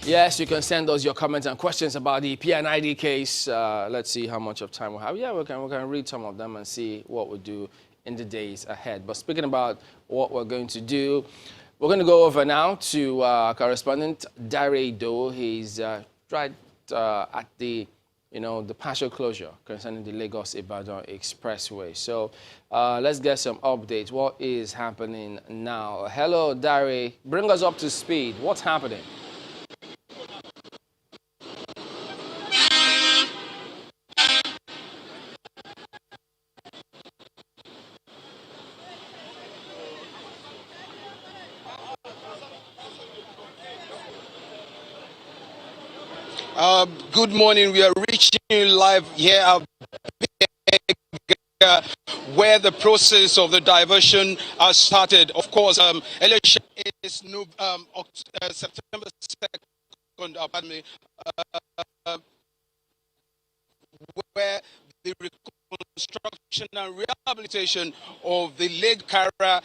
Yes, you can send us your comments and questions about the PNID case. Let's see how much of time we have. Yeah, we can read some of them and see what we do in the days ahead. But speaking about what we're going to do, we're going to go over now to correspondent Dare Do. He's right at the partial closure concerning the Lagos-Ibadan Expressway. So let's get some updates. What is happening now? Hello, Dare. Bring us up to speed. What's happening? Good morning. We are reaching you live here at where the process of the diversion has started. Of course, election is September 2nd, pardon me, where the reconstruction and rehabilitation of the Lake Kara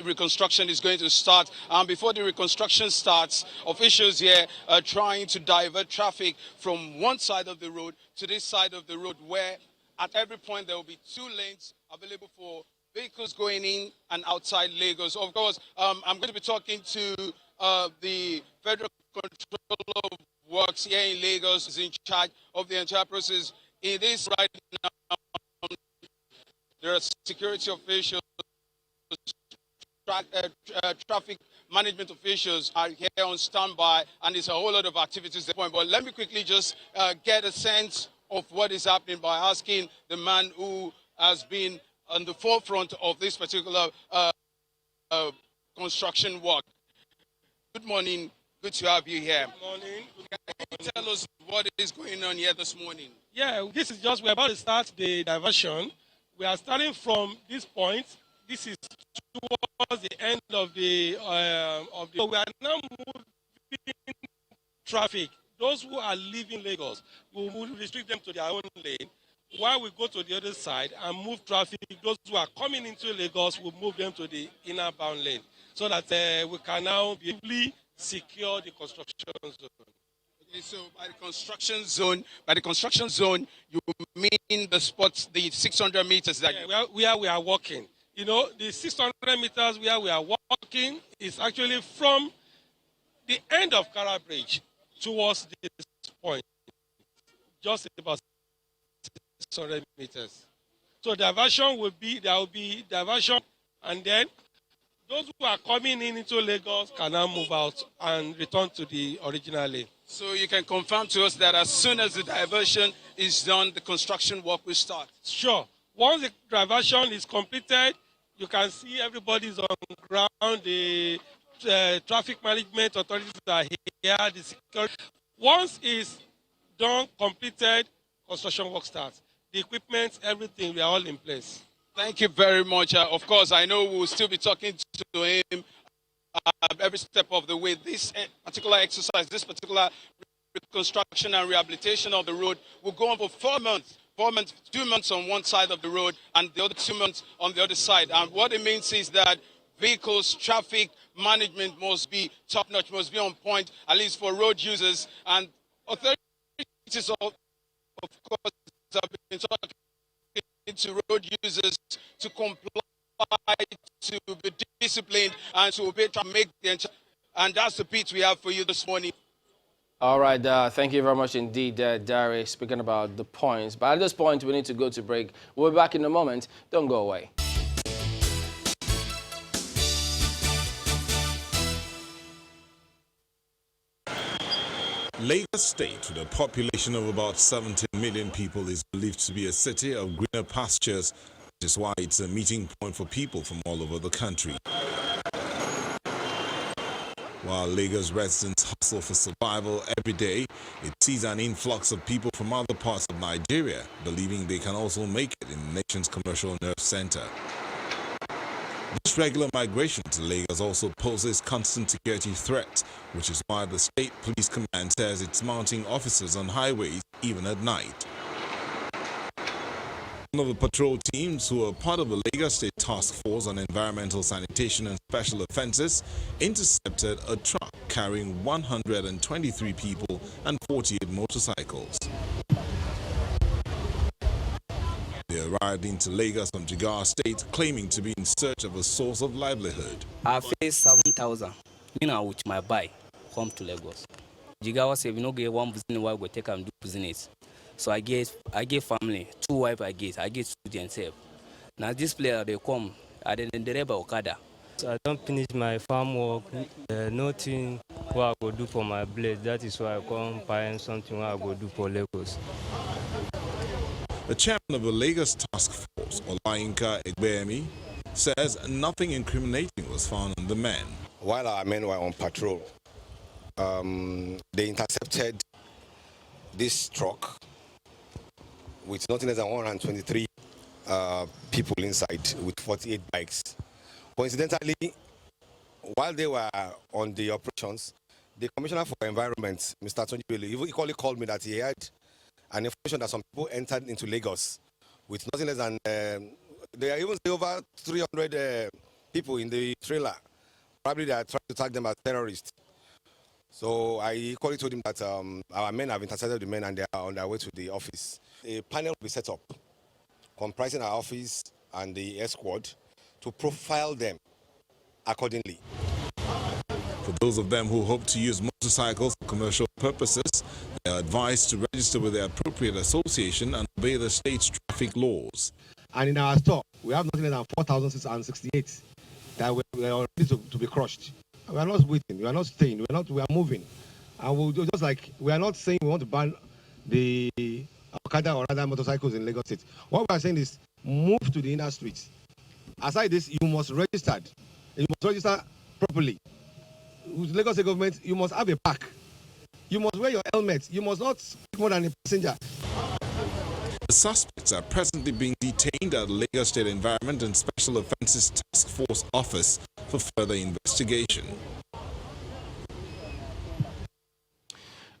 reconstruction is going to start. And before the reconstruction starts, officials here are trying to divert traffic from one side of the road to this side of the road, where at every point there will be 2 lanes available for vehicles going in and outside Lagos. Of course, I'm going to be talking to the Federal Controller of Works here in Lagos, is in charge of the entire process. It is right now. There are security officials, traffic management officials are here on standby, and there's a whole lot of activities at the point. But let me quickly just get a sense of what is happening by asking the man who has been on the forefront of this particular construction work. Good morning. Good to have you here. Good morning. Can you tell us what is going on here this morning? Yeah, this is just, we're about to start the diversion. We are starting from this point. This is towards the end of the, so we are now moving traffic. Those who are leaving Lagos, we will restrict them to their own lane. While we go to the other side and move traffic, those who are coming into Lagos, we'll move them to the inner bound lane, so that we can now be able to secure the construction zone. Okay, so by the construction zone, you mean the spots, the 600 meters that where we are walking. You know, the 600 meters where we are walking is actually from the end of Kara Bridge towards this point, just about 600 meters. So diversion will be, there will be diversion, and then those who are coming in into Lagos can now move out and return to the original lane. So you can confirm to us that as soon as the diversion is done, the construction work will start? Sure. Once the diversion is completed, you can see everybody's on ground. The traffic management authorities are here, the security. Once it's done, completed, construction work starts. The equipment, everything, we are all in place. Thank you very much. Of course, I know we'll still be talking to him every step of the way. This particular exercise, this particular reconstruction and rehabilitation of the road will go on for 4 months. 4 months, 2 months on one side of the road and the other 2 months on the other side. And what it means is that vehicles, traffic management must be top-notch, must be on point, at least for road users. And authorities, of course, have been talking to road users to comply, to be disciplined, and to obey, to make the entire. And that's the pitch we have for you this morning. All right, thank you very much indeed, Dare, speaking about the points. But at this point, we need to go to break. We'll be back in a moment. Don't go away. Lagos State, with a population of about 17 million people, is believed to be a city of greener pastures, which is why it's a meeting point for people from all over the country. While Lagos residents hustle for survival every day, it sees an influx of people from other parts of Nigeria, believing they can also make it in the nation's commercial nerve center. This regular migration to Lagos also poses constant security threats, which is why the State Police Command says it's mounting officers on highways even at night. One of the patrol teams who are part of the Lagos State Task Force on Environmental Sanitation and Special Offences intercepted a truck carrying 123 people and 48 motorcycles. They arrived into Lagos from Jigawa State claiming to be in search of a source of livelihood. I face 7,000. Me now with my bike come to Lagos. Jigawa say we no get one business why we take and do business. So I get family, 2 wife I get students help. Now this player they come, I didn't deliver Okada. So I don't finish my farm work, nothing what I go do for my blade. That is why I come find something what I go do for Lagos. The chairman of the Lagos Task Force, Olayinka Egbeyemi, says nothing incriminating was found on the men. While our men were on patrol, they intercepted this truck with nothing less than 123 people inside with 48 bikes. Coincidentally, while they were on the operations, the Commissioner for Environment, Mr. Tonji Bello, equally called me that he had an information that some people entered into Lagos with nothing less than, there are even over 300 people in the trailer. Probably they are trying to tag them as terrorists. So I equally told him that our men have intercepted the men and they are on their way to the office. A panel will be set up comprising our office and the air squad to profile them accordingly. For those of them who hope to use motorcycles for commercial purposes, they are advised to register with the appropriate association and obey the state's traffic laws. And in our store, we have nothing less than 4,668 that we are ready to be crushed. We are not waiting, we are not staying, we are moving. And we'll do just like, we are not saying we want to ban the Okada or other motorcycles in Lagos State. What we are saying is move to the inner streets. Aside this, you must register. You must register properly. With Lagos State government, you must have a pack. You must wear your helmet. You must not speak more than a passenger. The suspects are presently being detained at the Lagos State Environment and Special Offences Task Force office for further investigation.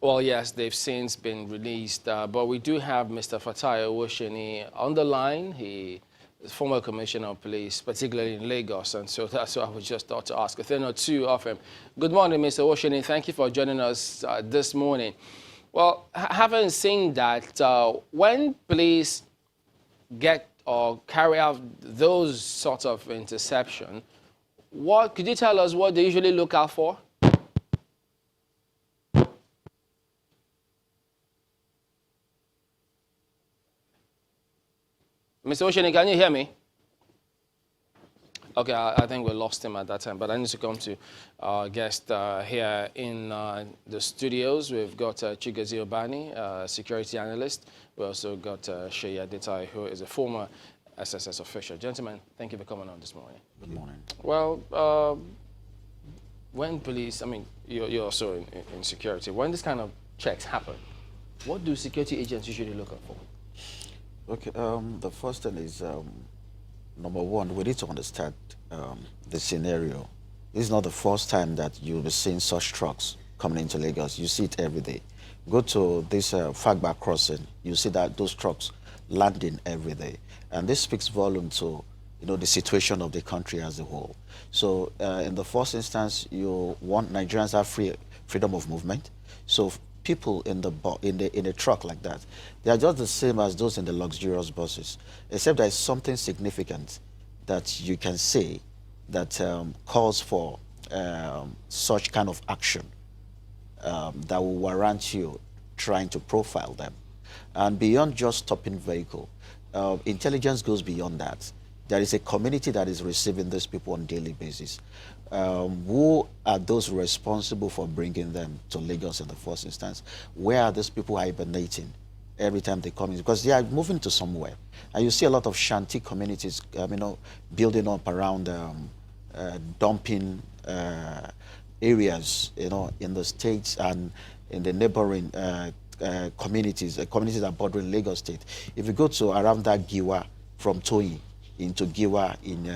Well, yes, they've since been released, but we do have Mr. Fatai Owosheni on the line. He is former commissioner of police, particularly in Lagos, and so that's what I was just thought to ask a thing or two of him. Good morning, Mr. Owosheni. Thank you for joining us this morning. Well, having seen that, when police get or carry out those sorts of interception, could you tell us what they usually look out for? Mr. Osheni, can you hear me? Okay, I think we lost him at that time, but I need to come to our guest here in the studios. We've got Chigozie Obani, security analyst. We also got Sheyi Adetai, who is a former SSS official. Gentlemen, thank you for coming on this morning. Good morning. Well, when police, I mean, you're also in security, when this kind of checks happen, what do security agents usually look out for? Okay, the first thing is, number one, we need to understand the scenario. This is not the first time that you'll be seeing such trucks coming into Lagos. You see it every day. Go to this Fagba crossing, you see that those trucks landing every day. And this speaks volume to the situation of the country as a whole. So in the first instance, you want Nigerians to have freedom of movement. So people in a truck like that, they are just the same as those in the luxurious buses, except there is something significant that you can say that calls for such kind of action that will warrant you trying to profile them. And beyond just stopping vehicle, intelligence goes beyond that. There is a community that is receiving these people on a daily basis. Who are those responsible for bringing them to Lagos in the first instance? Where are these people hibernating every time they come in? Because they are moving to somewhere. And you see a lot of shanty communities, building up around dumping areas, in the states and in the neighboring communities that bordering Lagos State. If you go to around that Giwa from Toyi into Giwa in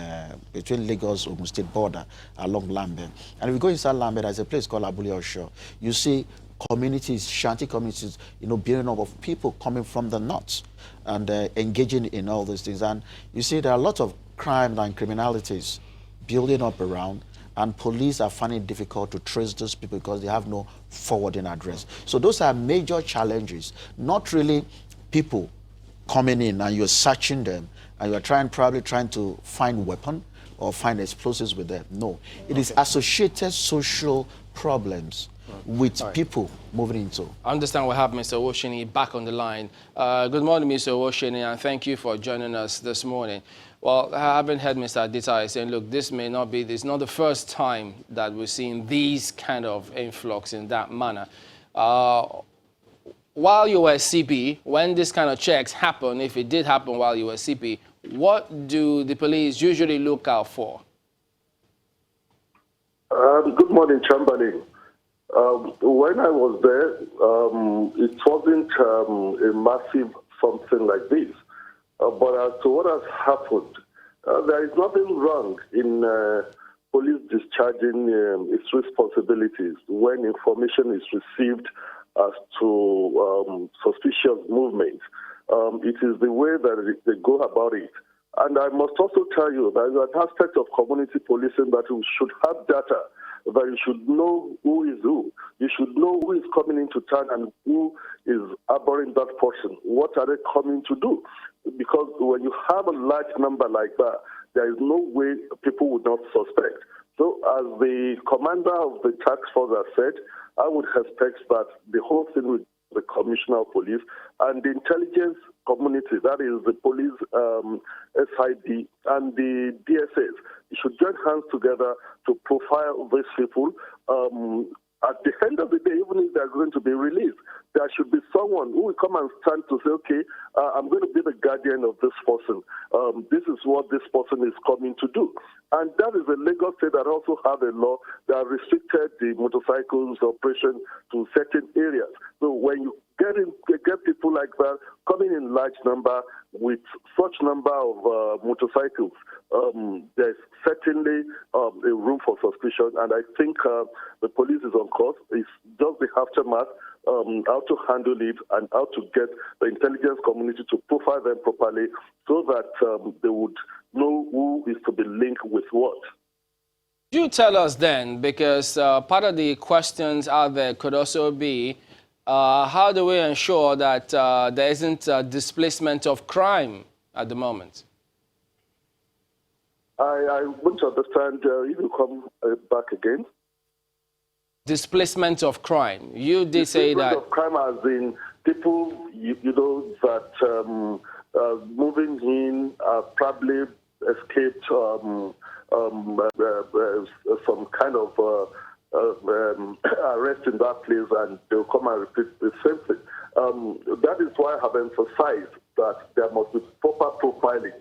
between Lagos Ogun State border along Lambe, and if you go inside Lambe, there's a place called Abule Osho. You see communities, shanty communities, building up of people coming from the north and engaging in all these things. And you see, there are a lot of crime and criminalities building up around, and police are finding it difficult to trace those people because they have no forwarding address. So those are major challenges, not really people coming in and you're searching them and you're probably trying to find weapon or find explosives with them. No, it is associated social problems with people moving into. I understand we have Mr. Owoshini back on the line. Good morning, Mr. Owoshini, and thank you for joining us this morning. Well, I haven't heard Mr. Adita saying, look, this is not the first time that we're seeing these kind of influx in that manner. While you were CP, when this kind of checks happen, if it did happen while you were CP, what do the police usually look out for? Good morning, Chamberlain. When I was there, it wasn't a massive something like this. But as to what has happened, there is nothing wrong in police discharging its responsibilities when information is received as to suspicious movements. It is the way that they go about it. And I must also tell you that there's an aspect of community policing that you should have data, that you should know who is who. You should know who is coming into town and who is harboring that person. What are they coming to do? Because when you have a large number like that, there is no way people would not suspect. So as the commander of the task force has said, I would expect that the whole thing with the commissioner of police and the intelligence community, that is the police, SID, and the DSS, should join hands together to profile these people. At the end of the day, even if they're going to be released, there should be someone who will come and stand to say, okay, I'm going to be the guardian of this person. This is what this person is coming to do. And that is a Lagos state that also have a law that restricted the motorcycles operation to certain areas. So when you get people like that coming in large number with such number of motorcycles, there's certainly a room for suspicion. And I think the police is on course. It's just the aftermath, how to handle it and how to get the intelligence community to profile them properly so that they would know who is to be linked with what. You tell us then, because part of the questions out there could also be, how do we ensure that there isn't displacement of crime at the moment? I want to understand, if you come back again. Displacement of crime. You did say that. Displacement of crime as in people, that moving in probably escaped some kind of arrest in that place, and they'll come and repeat the same thing. That is why I have emphasized that there must be proper profiling.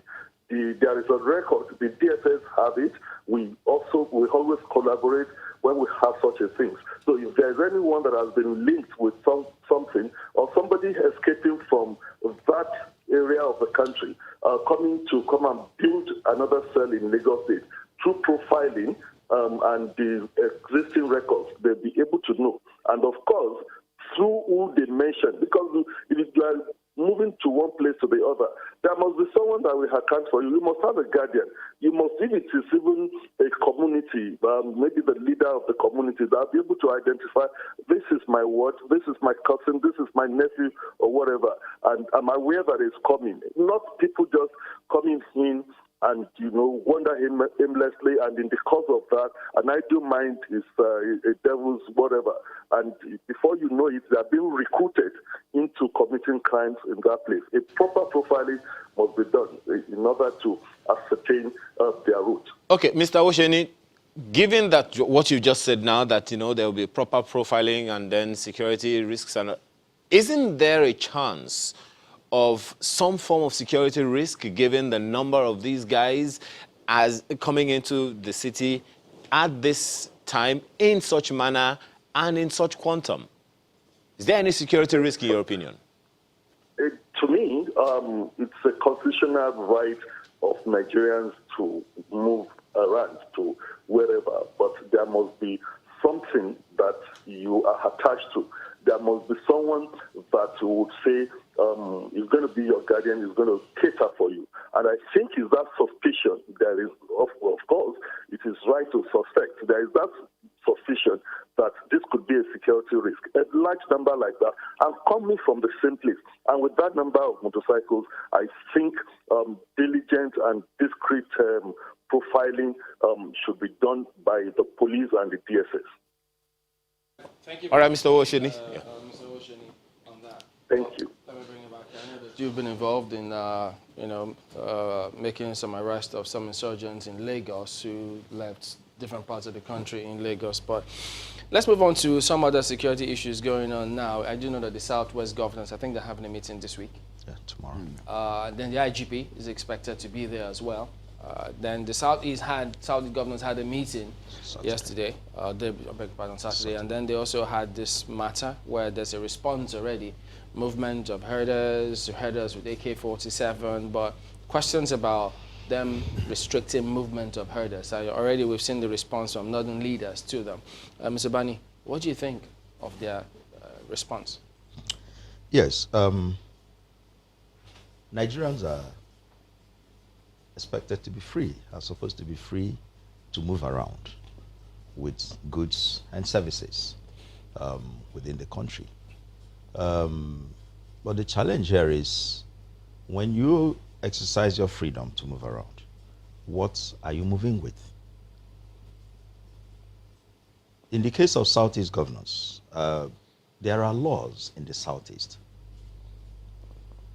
There is a record. The DSS have it. We always collaborate when we have such a thing. So if there is anyone that has been linked with something, or somebody escaping from that area of the country, coming to come and build another cell in Lagos State, through profiling and the existing records, they'll be able to know. And of course, through who they mention, because if you are moving to one place to the other, there must be someone that will account for you. You must have a guardian. You must, if it is even a community, maybe the leader of the community, that will be able to identify, this is my ward, this is my cousin, this is my nephew, or whatever. And I'm aware that it's coming. Not people just coming in and, wander aimlessly, and in the course of that, an idle mind is a devil's whatever. And before you know it, they are being recruited into committing crimes in that place. A proper profiling must be done in order to ascertain their route. Okay, Mr. Osheni, given that what you just said now, that, there will be proper profiling and then security risks, isn't there a chance of some form of security risk given the number of these guys as coming into the city at this time in such manner and in such quantum? Is there any security risk in your opinion? To me, it's a constitutional right of Nigerians to move around to wherever, but there must be something that you are attached to. there must be someone that would say is going to be your guardian, is going to cater for you. And I think is that suspicion. There is, of course, it is right to suspect. There is that suspicion that this could be a security risk. A large number like that, and coming from the same place. And with that number of motorcycles, I think diligent and discreet profiling should be done by the police and the DSS. Thank you. All right, Mr. Oshini. Mr. Oshini, on that. Thank you. Let me bring it back. I know that you've been involved in, making some arrest of some insurgents in Lagos who left different parts of the country in Lagos. But let's move on to some other security issues going on now. I do know that the Southwest governors, I think they're having a meeting this week. Yeah, tomorrow. Then the IGP is expected to be there as well. Then the Southeast governors had a meeting yesterday, I beg your pardon, Saturday, and then they also had this matter where there's a response already, movement of herders with AK-47, but questions about them restricting movement of herders. Already we've seen the response from northern leaders to them. Mr. Bani, what do you think of their response? Yes, Nigerians are expected to be free, are supposed to be free to move around with goods and services within the country. But the challenge here is when you exercise your freedom to move around, what are you moving with? In the case of Southeast governors, there are laws in the Southeast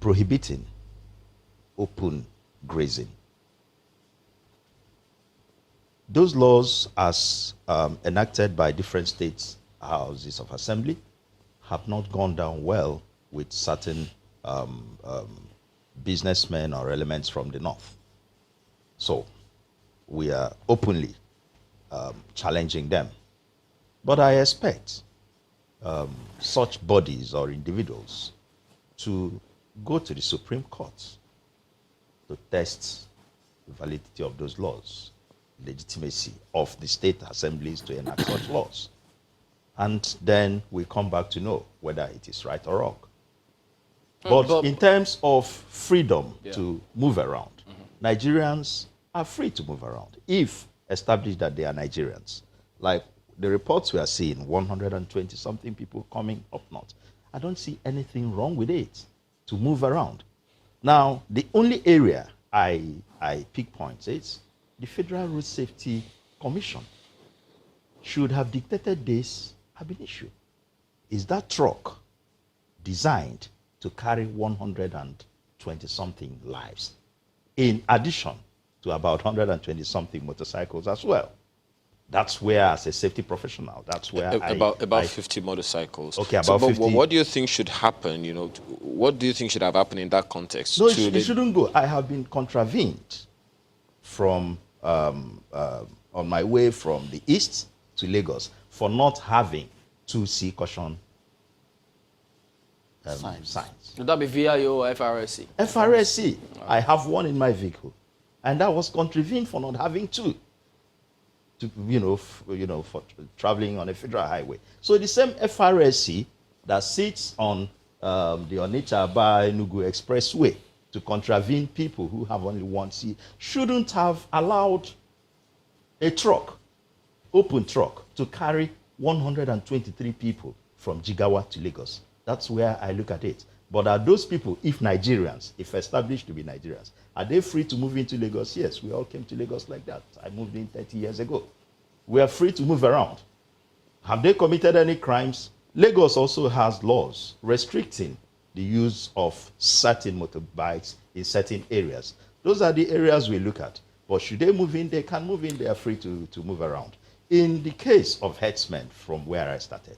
prohibiting open grazing. Those laws, as enacted by different states' houses of assembly, have not gone down well with certain businessmen or elements from the north. So we are openly challenging them. But I expect such bodies or individuals to go to the Supreme Court to test the validity of those laws, legitimacy of the state assemblies to enact such laws. And then we come back to know whether it is right or wrong. But in terms of freedom to move around, Nigerians are free to move around if established that they are Nigerians. Like the reports we are seeing, 120-something people coming up north. I don't see anything wrong with it to move around. Now, the only area I pick points is the Federal Road Safety Commission should have dictated this ab initio. Is that truck designed to carry 120-something lives, in addition to about 120-something motorcycles as well? That's where, as a safety professional, that's where about 50 motorcycles. Okay, about 50. What do you think should happen? You know, what do you think should have happened in that context? No, it shouldn't go. I have been contravened from on my way from the east to Lagos for not having 2C caution signs. Would that be VIO or FRSC? FRSC. I have one in my vehicle, and that was contravened for not having two. For traveling on a federal highway. So the same FRSC that sits on the Onitsha-Aba-Enugu Expressway to contravene people who have only one C shouldn't have allowed a truck, open truck, to carry 123 people from Jigawa to Lagos. That's where I look at it. But are those people, if Nigerians, if established to be Nigerians, are they free to move into Lagos? Yes, we all came to Lagos like that. I moved in 30 years ago. We are free to move around. Have they committed any crimes? Lagos also has laws restricting the use of certain motorbikes in certain areas. Those are the areas we look at. But should they move in, they can move in. They are free to move around. In the case of herdsmen, from where I started,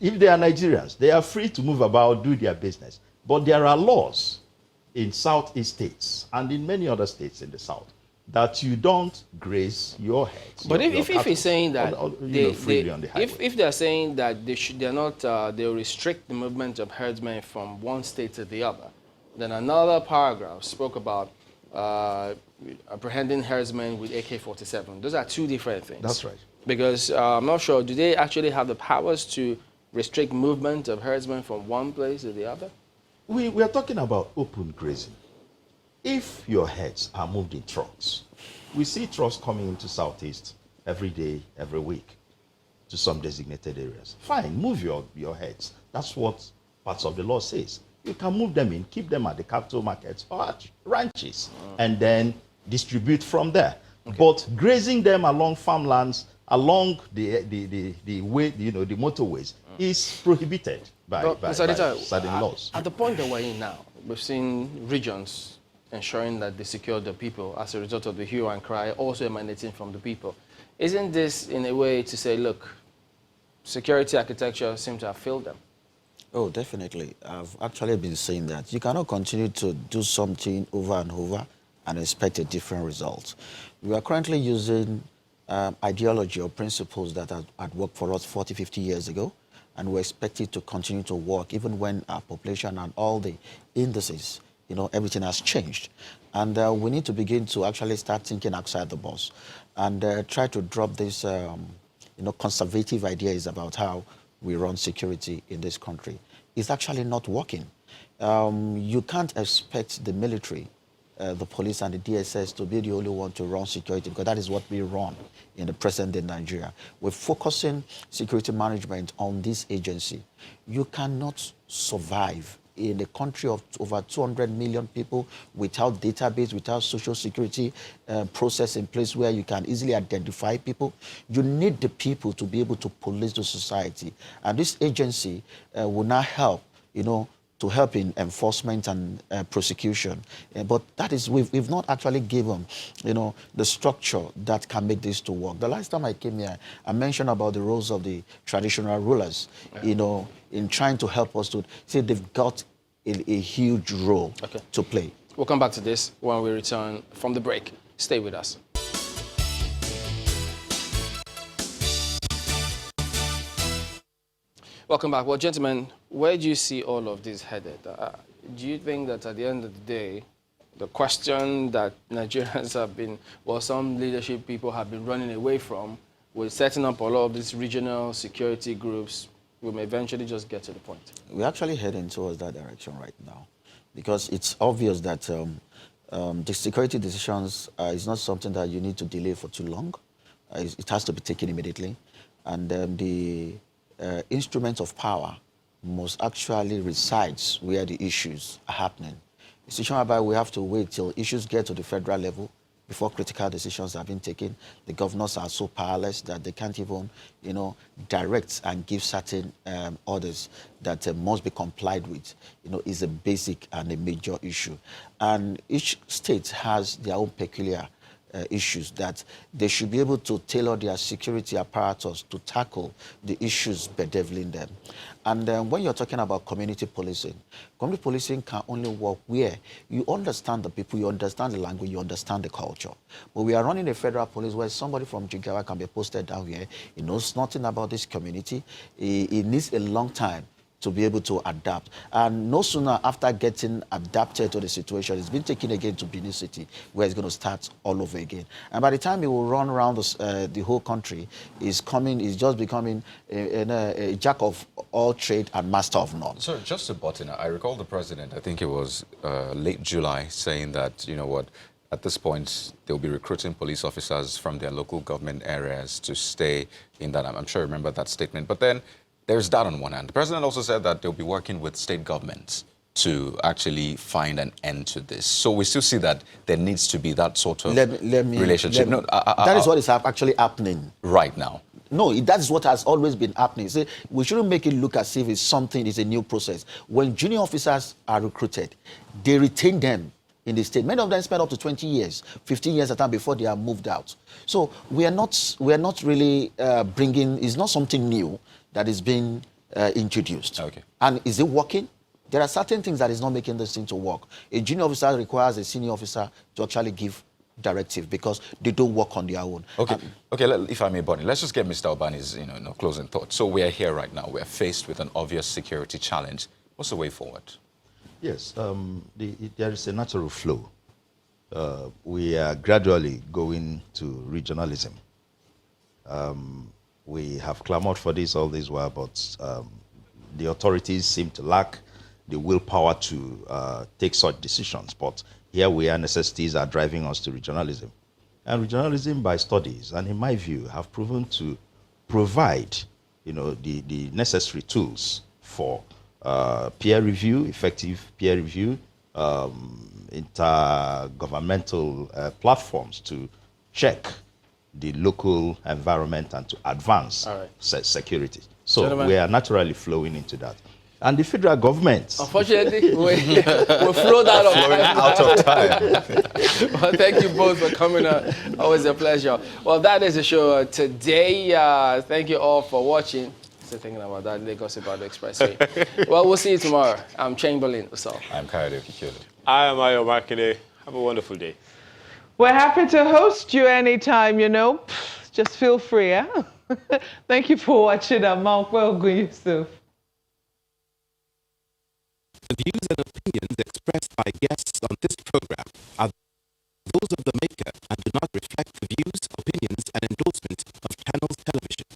if they are Nigerians, they are free to move about, do their business. But there are laws in Southeast states and in many other states in the South that you don't graze your heads. But if he's saying that if they're saying that they'll restrict the movement of herdsmen from one state to the other, then another paragraph spoke about apprehending herdsmen with AK-47. Those are two different things. That's right. Because I'm not sure, do they actually have the powers to restrict movement of herdsmen from one place to the other? We are talking about open grazing. If your herds are moved in trucks, we see trucks coming into Southeast every day, every week to some designated areas. Fine, move your herds. That's what parts of the law says. You can move them in, keep them at the capital markets or at ranches, and then distribute from there. Okay. But grazing them along farmlands, along the way, the motorways, is prohibited by certain laws. At the point that we're in now, we've seen regions ensuring that they secure the people as a result of the hue and cry also emanating from the people. Isn't this in a way to say, look, security architecture seems to have failed them? Oh, definitely. I've actually been saying that. You cannot continue to do something over and over and expect a different result. We are currently using ideology or principles that had worked for us 40, 50 years ago, and we expect it to continue to work even when our population and all the indices, everything has changed. And we need to begin to actually start thinking outside the box and try to drop this, conservative ideas about how we run security in this country. It's actually not working. You can't expect the military, the police and the DSS to be the only one to run security, because that is what we run in the present day Nigeria. We're focusing security management on this agency. You cannot survive in a country of over 200 million people without database, without social security process in place where you can easily identify people. You need the people to be able to police the society. And this agency will now help, to help in enforcement and prosecution. But that is, we've not actually given, the structure that can make this to work. The last time I came here, I mentioned about the roles of the traditional rulers, in trying to help us to see they've got a huge role to play. We'll come back to this when we return from the break. Stay with us. Welcome back. Well, gentlemen, where do you see all of this headed? Do you think that at the end of the day, the question that Nigerians have been, well, some leadership people have been running away from, with setting up a lot of these regional security groups, we may eventually just get to the point? We're actually heading towards that direction right now, because it's obvious that the security decisions is not something that you need to delay for too long. It has to be taken immediately. And the instruments of power must actually reside where the issues are happening. A situation whereby we have to wait till issues get to the federal level before critical decisions have been taken. The governors are so powerless that they can't even, direct and give certain orders that must be complied with, is a basic and a major issue. And each state has their own peculiar issues that they should be able to tailor their security apparatus to tackle the issues bedeviling them. And when you're talking about community policing can only work where you understand the people, you understand the language, you understand the culture. But we are running a federal police where somebody from Jigawa can be posted down here. He knows nothing about this community. He needs a long time to be able to adapt. And no sooner after getting adapted to the situation, it's been taken again to Benin City, where it's going to start all over again. And by the time he will run around the whole country, he's just becoming a jack of all trade and master of none. So just to butt in, I recall the president, I think it was late July, saying that, at this point, they'll be recruiting police officers from their local government areas to stay in that. I'm sure you remember that statement. But then there's that on one hand. The president also said that they'll be working with state governments to actually find an end to this. So we still see that there needs to be that sort of relationship. That is what is actually happening right now. No, that is what has always been happening. See, we shouldn't make it look as if it's a new process. When junior officers are recruited, they retain them in the state. Many of them spend up to 20 years, 15 years at a time before they are moved out. So we are not really bringing, it's not something new that is being introduced. Okay. And is it working? There are certain things that is not making this thing to work. A junior officer requires a senior officer to actually give directive because they don't work on their own. Okay, if I may, Bonnie, let's just get Mr. Albani's closing thoughts. So we are here right now. We are faced with an obvious security challenge. What's the way forward? Yes, there is a natural flow. We are gradually going to regionalism. We have clamored for this all this while, but the authorities seem to lack the willpower to take such decisions. But here we are, necessities are driving us to regionalism. And regionalism by studies, and in my view, have proven to provide, the necessary tools for peer review, effective peer review, intergovernmental platforms to check the local environment and to advance security. So Gentlemen, we are naturally flowing into that. And the federal government. Unfortunately, we're flowed out of time. Well, thank you both for coming on. Always a pleasure. Well, that is the show today. Thank you all for watching. Still thinking about that Lagos about the expressway. Well, we'll see you tomorrow. I'm Chamberlain. So I'm Kayode Kikyodo. I am Ayo Makinde. Have a wonderful day. We're happy to host you anytime, Just feel free, eh? Thank you for watching. I'm Mark Welgun Yusuf. The views and opinions expressed by guests on this program are those of the maker and do not reflect the views, opinions, and endorsements of Channels Television.